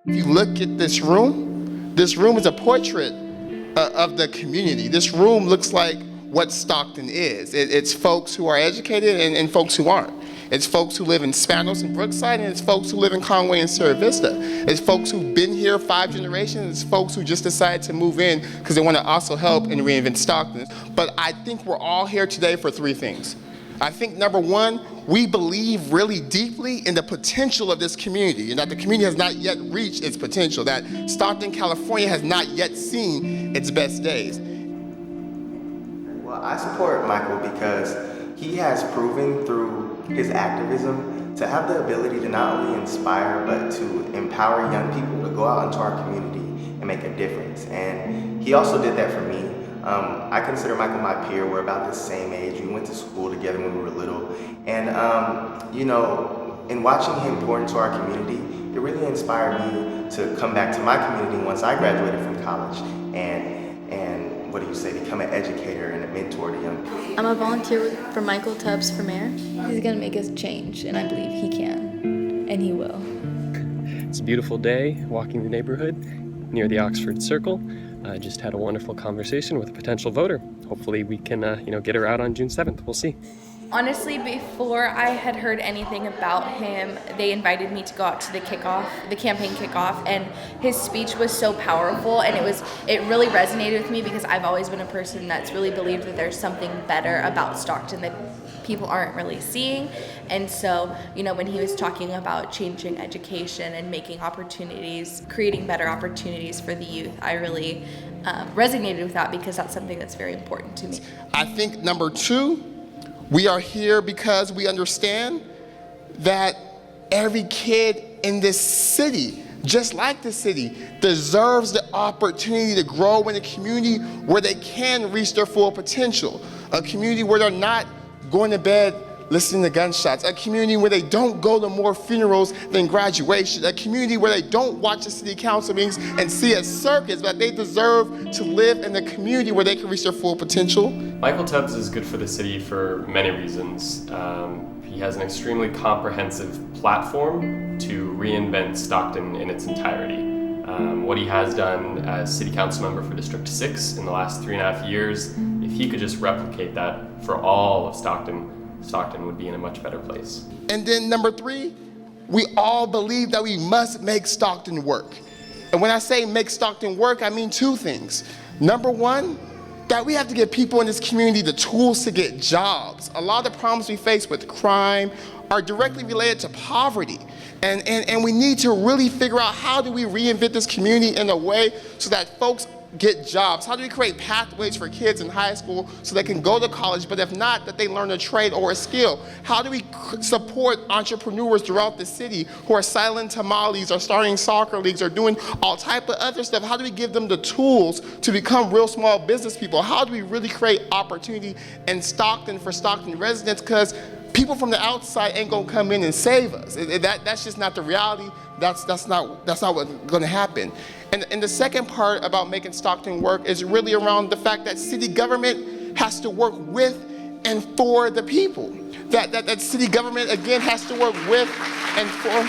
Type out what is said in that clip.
If you look at this room is a portrait of the community. This room looks like what Stockton is. It's folks who are educated and folks who aren't. It's folks who live in Spanos and Brookside, and it's folks who live in Conway and Sierra Vista. It's folks who've been here 5 generations. It's folks who just decided to move in because they want to also help and reinvent Stockton. But I think we're all here today for 3 things. I think number 1, we believe really deeply in the potential of this community, and that the community has not yet reached its potential, that Stockton, California has not yet seen its best days. Well, I support Michael because he has proven through his activism to have the ability to not only inspire, but to empower young people to go out into our community and make a difference. And he also did that for me. I consider Michael my peer. We're about the same age. We went to school together when we were little. And, you know, in watching him pour into our community, it really inspired me to come back to my community once I graduated from college and what do you say, become an educator and a mentor to young people. I'm a volunteer for Michael Tubbs for mayor. He's gonna make us change, and I believe he can, and he will. It's a beautiful day walking the neighborhood near the Oxford Circle. I just had a wonderful conversation with a potential voter. Hopefully we can get her out on June 7th. We'll see. Honestly, before I had heard anything about him, they invited me to go out to the campaign kickoff, and his speech was so powerful, and it really resonated with me because I've always been a person that's really believed that there's something better about Stockton that people aren't really seeing. And so, you know, when he was talking about changing education and making opportunities, creating better opportunities for the youth, I really resonated with that because that's something that's very important to me. I think number 2, we are here because we understand that every kid in this city, just like the city, deserves the opportunity to grow in a community where they can reach their full potential, a community where they're not going to bed listening to gunshots, a community where they don't go to more funerals than graduation, a community where they don't watch the city council meetings and see a circus, but they deserve to live in a community where they can reach their full potential. Michael Tubbs is good for the city for many reasons. He has an extremely comprehensive platform to reinvent Stockton in its entirety. What he has done as city council member for District 6 in the last 3.5 years, if he could just replicate that for all of Stockton would be in a much better place. And then number 3, we all believe that we must make Stockton work. And when I say make Stockton work, I mean 2 things. Number 1, that we have to give people in this community the tools to get jobs. A lot of the problems we face with crime are directly related to poverty. And we need to really figure out how do we reinvent this community in a way so that folks get jobs? How do we create pathways for kids in high school so they can go to college, but if not, that they learn a trade or a skill? How do we support entrepreneurs throughout the city who are selling tamales or starting soccer leagues or doing all type of other stuff? How do we give them the tools to become real small business people? How do we really create opportunity in Stockton for Stockton residents? Because people from the outside ain't gonna come in and save us. That's just not the reality. That's not what's gonna happen. And the second part about making Stockton work is really around the fact that city government has to work with and for the people. That city government, again, has to work with and for